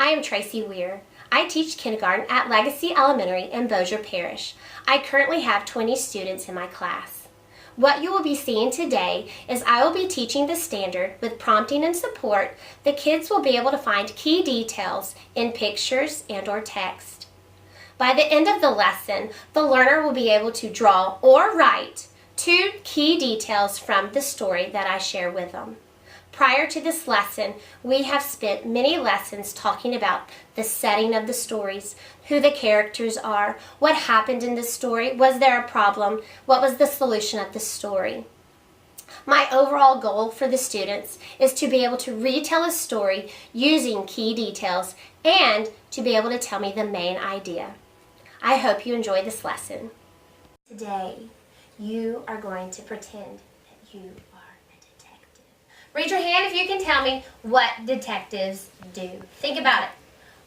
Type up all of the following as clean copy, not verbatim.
I am Tracy Weir. I teach kindergarten at Legacy Elementary in Bossier Parish. I currently have 20 students in my class. What you will be seeing today is I will be teaching the standard with prompting and support. The kids will be able to find key details in pictures and or text. By the end of the lesson, the learner will be able to draw or write 2 key details from the story that I share with them. Prior to this lesson, we have spent many lessons talking about the setting of the stories, who the characters are, what happened in the story, was there a problem, what was the solution of the story. My overall goal for the students is to be able to retell a story using key details and to be able to tell me the main idea. I hope you enjoy this lesson. Today, you are going to pretend that you are a detective. Raise your hand if you can tell me what detectives do. Think about it.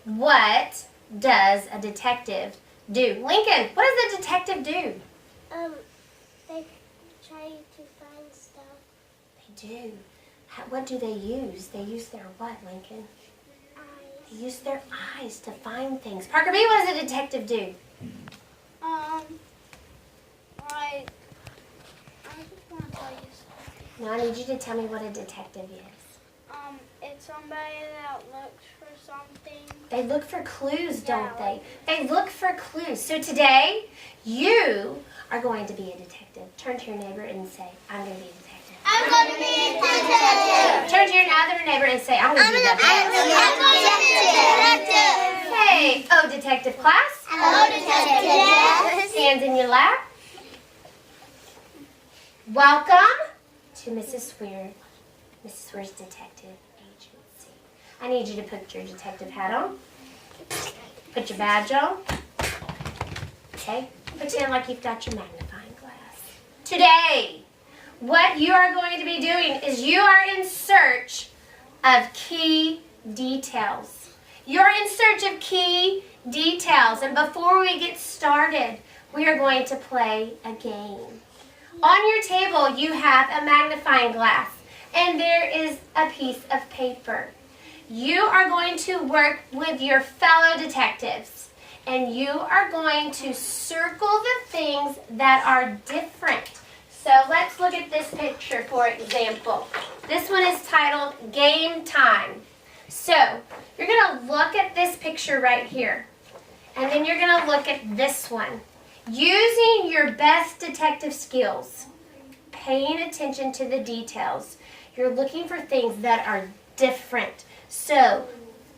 What does a detective do? Lincoln, what does a detective do? They try to find stuff. They do. What do they use? They use their what, Lincoln? Eyes. They use their eyes to find things. Parker B, what does a detective do? I just want to tell you something. No, I need you to tell me what a detective is. It's somebody that looks for something. They look for clues, don't they? They look for clues. So today, you are going to be a detective. Turn to your neighbor and say, I'm going to be a detective. I'm going to be a detective. Turn to your other neighbor and say, I'm going to be a detective. Hey, oh, detective class. Hello, detective. Hands in your lap. Welcome to Mrs. Weir, Mrs. Weir's Detective Agency. I need you to put your detective hat on. Put your badge on. Okay? Pretend like you've got your magnifying glass. Today, what you are going to be doing is you are in search of key details. You're in search of key details. And before we get started, we are going to play a game. On your table, you have a magnifying glass, and there is a piece of paper. You are going to work with your fellow detectives, and you are going to circle the things that are different. So let's look at this picture, for example. This one is titled Game Time. So you're going to look at this picture right here, and then you're going to look at this one. Using your best detective skills, paying attention to the details, you're looking for things that are different. So,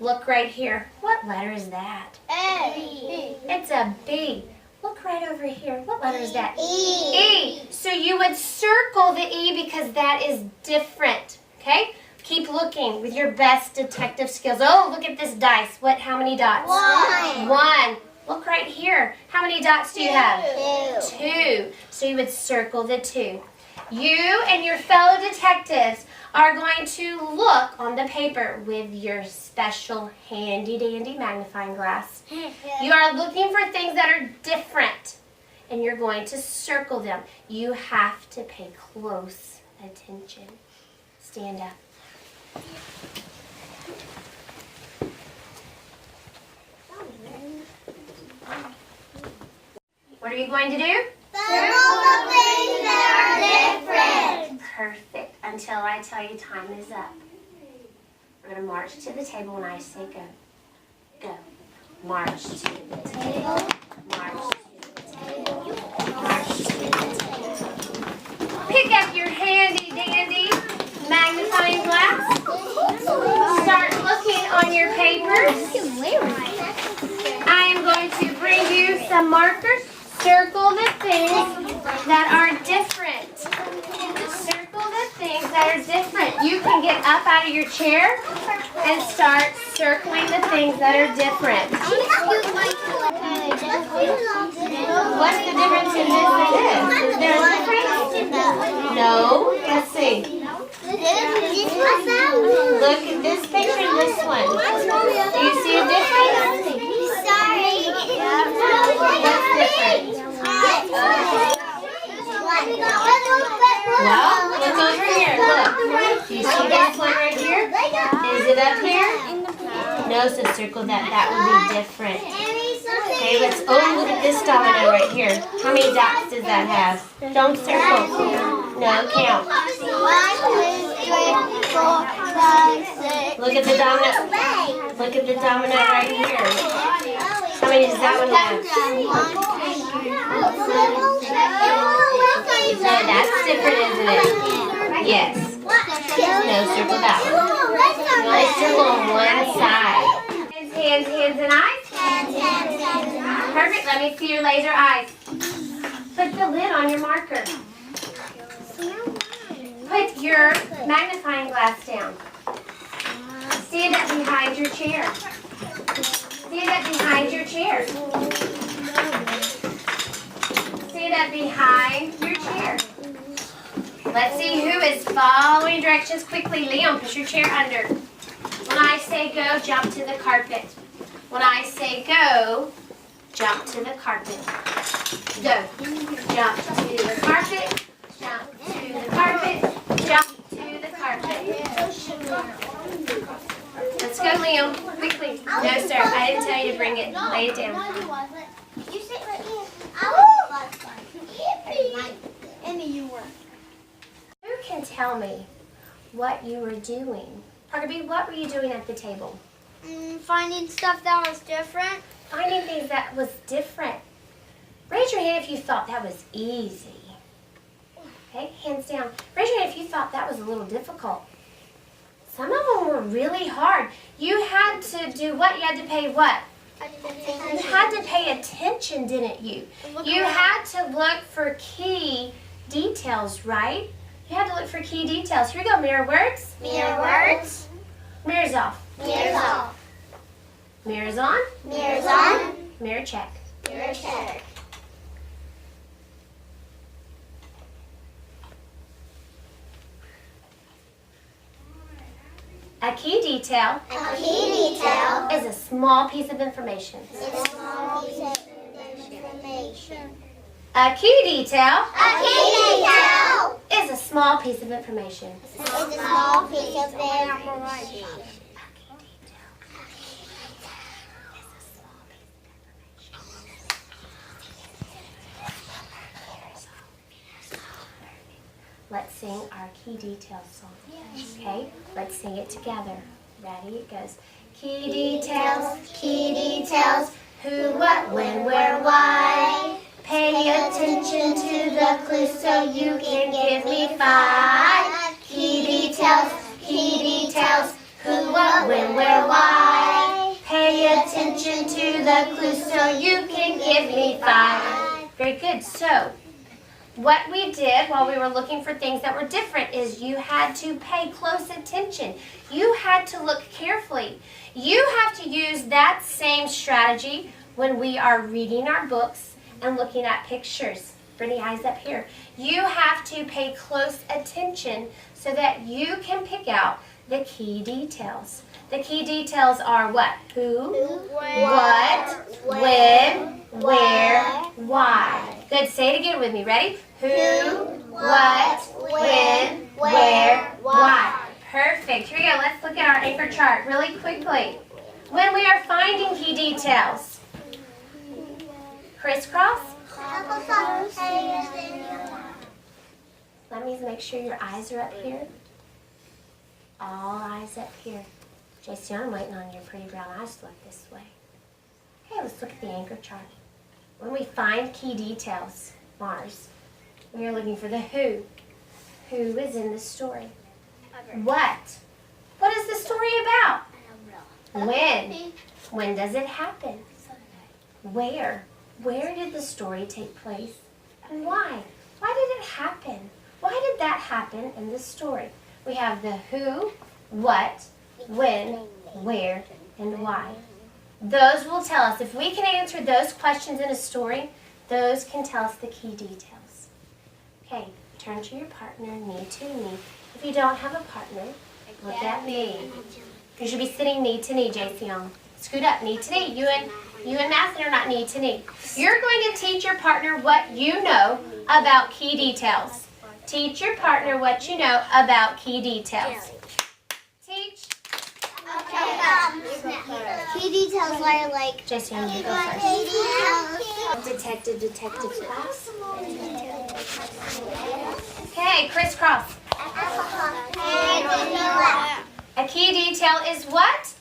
look right here. What letter is that? A. It's a B. Look right over here. What letter is that? E. E. So you would circle the E because that is different. Okay? Keep looking with your best detective skills. Oh, look at this dice. How many dots? 1. 1. Look right here. How many dots do you have? 2. 2. So you would circle the 2. You and your fellow detectives are going to look on the paper with your special handy-dandy magnifying glass. You are looking for things that are different, and you're going to circle them. You have to pay close attention. Stand up. What are you going to do? Circle the things that are different. Perfect. Until I tell you time is up. We're going to march to the table when I say go. Go. March to the table. March to the table. March to the table. Pick up your handy dandy magnifying glass. Start looking on your papers. I am going to bring you some markers. Circle the things that are different. Circle the things that are different. You can get up out of your chair and start circling the things that are different. What's the difference in this and this? Is there a difference? No. Let's see. Look at this picture and this one. Do you see a difference? What's different? Well, look over here. Look. Do you see this one right here? Is it up here? No, so circle that. That would be different. Okay, let's, oh, look at this domino right here. How many dots does that have? Don't circle. No, count. 1, 2, 3, 4, 5, 6. Look at the domino. Look at the domino right here. How many does that one have? No, that's different, isn't it? Yes. No, circle that one. You want to circle on one side. Hands, and eyes. Perfect. Let me see your laser eyes. Put the lid on your marker. Put your magnifying glass down. Stand up behind your chair. Stand up behind your chair. Stand up behind your chair. Let's see who is following directions quickly. Liam, push your chair under. When I say go, jump to the carpet. When I say go, jump to the carpet. Go. Jump to the carpet. Jump to the carpet. Jump to the carpet. Let's go, Liam. Quickly. No, sir. I didn't tell you to bring it. Lay it down. You sit right here. Amy, you were. Who can tell me what you were doing? Parker B, what were you doing at the table? Finding stuff that was different. Finding things that was different. Raise your hand if you thought that was easy. Okay, hands down. Raise your hand if you thought that was a little difficult. Some of them were really hard. You had to do what? You had to pay what? You had to pay attention, didn't you? You had to look for key details, right? You had to look for key details. Here we go. Mirror words. Mirror words. Mirrors off. Mirrors off. Mirrors on. Mirrors on. Mirror check. Mirror check. A key detail. A key detail Is a small piece of information. is a small piece of information. A key detail A key detail is a small piece of information. is a small piece of information. Let's sing our key details song. Okay? Let's sing it together. Ready? It goes. Key details, who, what, when, where, why. Pay attention to the clues so you can give me 5. Key details, who, what, when, where, why. Pay attention to the clues so you can give me 5. Very good. So, what we did while we were looking for things that were different is you had to pay close attention. You had to look carefully. You have to use that same strategy when we are reading our books and looking at pictures. Brittany, eyes up here. You have to pay close attention so that you can pick out the key details. The key details are what? Who, what, when, where, why. Good. Say it again with me. Ready? Who, what, when, where, why. Perfect. Here we go. Let's look at our anchor chart really quickly. When we are finding key details, crisscross. Let me make sure your eyes are up here. All eyes up here. Tracy, I'm waiting on your pretty brown eyes to look this way. Okay, let's look at the anchor chart. When we find key details, Mars, we are looking for the who. Who is in the story? What? What is the story about? When? When does it happen? Where? Where did the story take place? And why? Why did it happen? Why did that happen in the story? We have the who, what, when, where, and why. Those will tell us, if we can answer those questions in a story, those can tell us the key details. Okay, turn to your partner, knee to knee. If you don't have a partner, look at me. You should be sitting knee to knee, Jason. Scoot up, knee to knee. You and Matthew are not knee to knee. You're going to teach your partner what you know about key details. Teach your partner what you know about key details. Teach. Okay. key details are like. Jason, you go first. Detective class. Okay, crisscross. A key detail is what?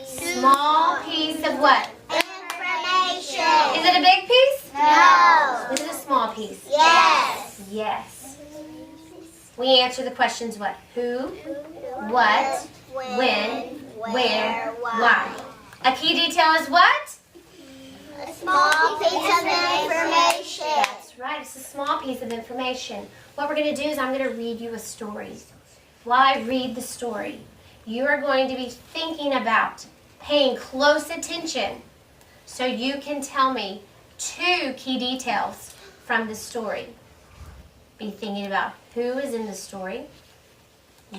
Small piece of what? Information. Is it a big piece? No. Is it a small piece? Yes. Yes. We answer the questions what? Who, what, when, where, why. A key detail is what? A small piece of information. That's right, it's a small piece of information. What we're going to do is I'm going to read you a story. While I read the story, you are going to be thinking about, paying close attention, so you can tell me 2 key details from the story. Be thinking about who is in the story,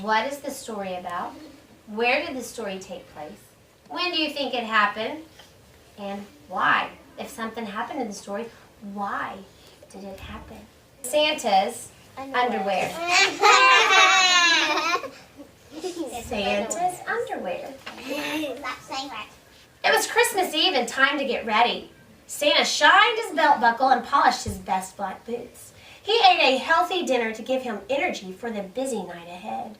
what is the story about, where did the story take place, when do you think it happened, and why. If something happened in the story, why did it happen? Santa's underwear. Santa's underwear. It was Christmas Eve and time to get ready. Santa shined his belt buckle and polished his best black boots. He ate a healthy dinner to give him energy for the busy night ahead.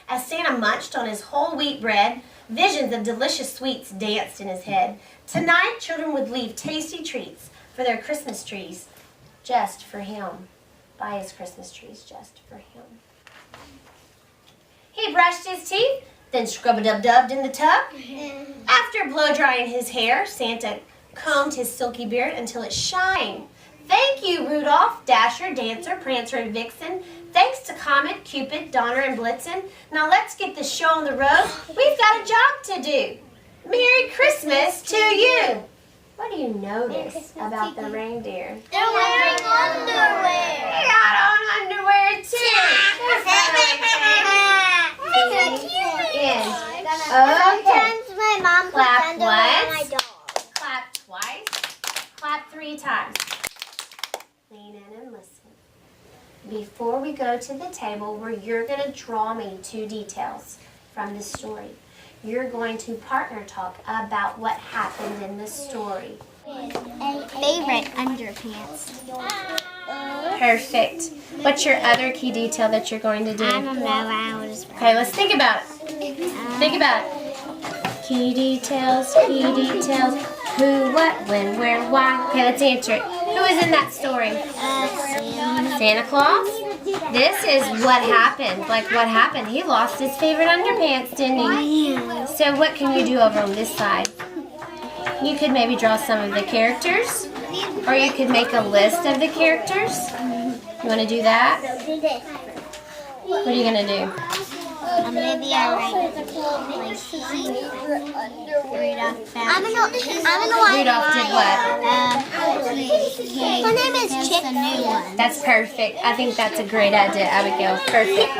As Santa munched on his whole wheat bread, visions of delicious sweets danced in his head. Tonight, children would leave tasty treats for their Christmas trees just for him. Buy his Christmas trees just for him. He brushed his teeth, then scrub-a-dub-dubbed in the tub. After blow-drying his hair, Santa combed his silky beard until it shined. Thank you, Rudolph, Dasher, Dancer, Prancer, and Vixen. Thanks to Comet, Cupid, Donner, and Blitzen. Now let's get the show on the road. We've got a job to do. Merry Christmas to you. What do you notice about the reindeer? They're wearing underwear. They got on underwear too. That's so cute. Okay. Sometimes my mom puts Clap underwear on my once. dog. Clap twice. Clap 3 times. Lean in and listen. Before we go to the table where you're going to draw me 2 details from the story, you're going to partner talk about what happened in the story. Favorite underpants. Perfect. What's your other key detail that you're going to do? I don't know. I was. Okay, let's think about it. Think about it. Key details, who, what, when, where, why. Okay, let's answer it. Who is in that story? Santa Claus? This is what happened. Like what happened? He lost his favorite underpants, didn't he? So what can you do over on this side? You could maybe draw some of the characters, or you could make a list of the characters. You want to do that? What are you going to do? Maybe I write Rudolph did what? Her name is Chip. A new one. That's perfect. I think that's a great idea, Abigail. Perfect.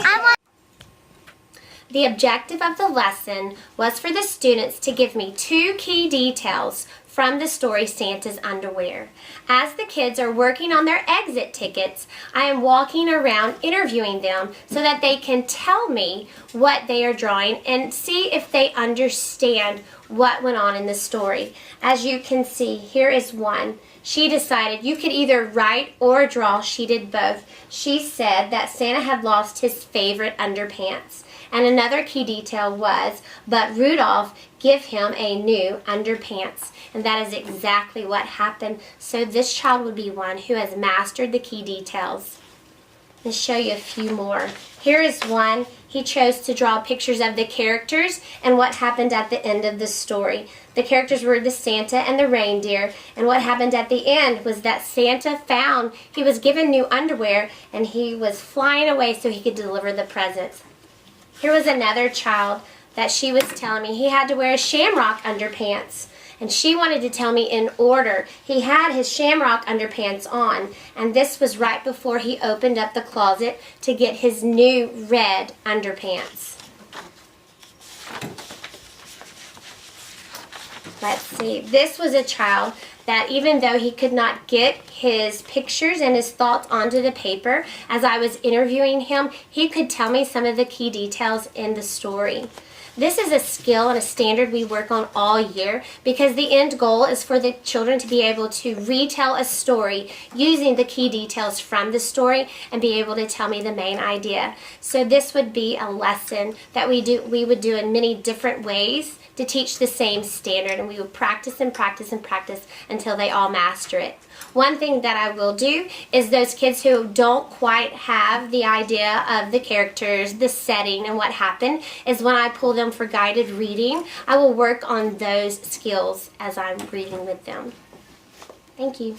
The objective of the lesson was for the students to give me 2 key details from the story Santa's Underwear. As the kids are working on their exit tickets, I am walking around interviewing them so that they can tell me what they are drawing and see if they understand what went on in the story. As you can see, here is one. She decided you could either write or draw. She did both. She said that Santa had lost his favorite underpants. And another key detail was, but Rudolph give him a new underpants. And that is exactly what happened. So this child would be one who has mastered the key details. Let's show you a few more. Here is one. He chose to draw pictures of the characters and what happened at the end of the story. The characters were the Santa and the reindeer, and what happened at the end was that Santa found he was given new underwear and he was flying away so he could deliver the presents. Here was another child that she was telling me he had to wear shamrock underpants. And she wanted to tell me in order. He had his shamrock underpants on, and this was right before he opened up the closet to get his new red underpants. Let's see. This was a child that even though he could not get his pictures and his thoughts onto the paper, as I was interviewing him, he could tell me some of the key details in the story. This is a skill and a standard we work on all year because the end goal is for the children to be able to retell a story using the key details from the story and be able to tell me the main idea. So this would be a lesson that we would do in many different ways to teach the same standard, and we would practice and practice and practice until they all master it. One thing that I will do is those kids who don't quite have the idea of the characters, the setting, and what happened, is when I pull them for guided reading, I will work on those skills as I'm reading with them. Thank you.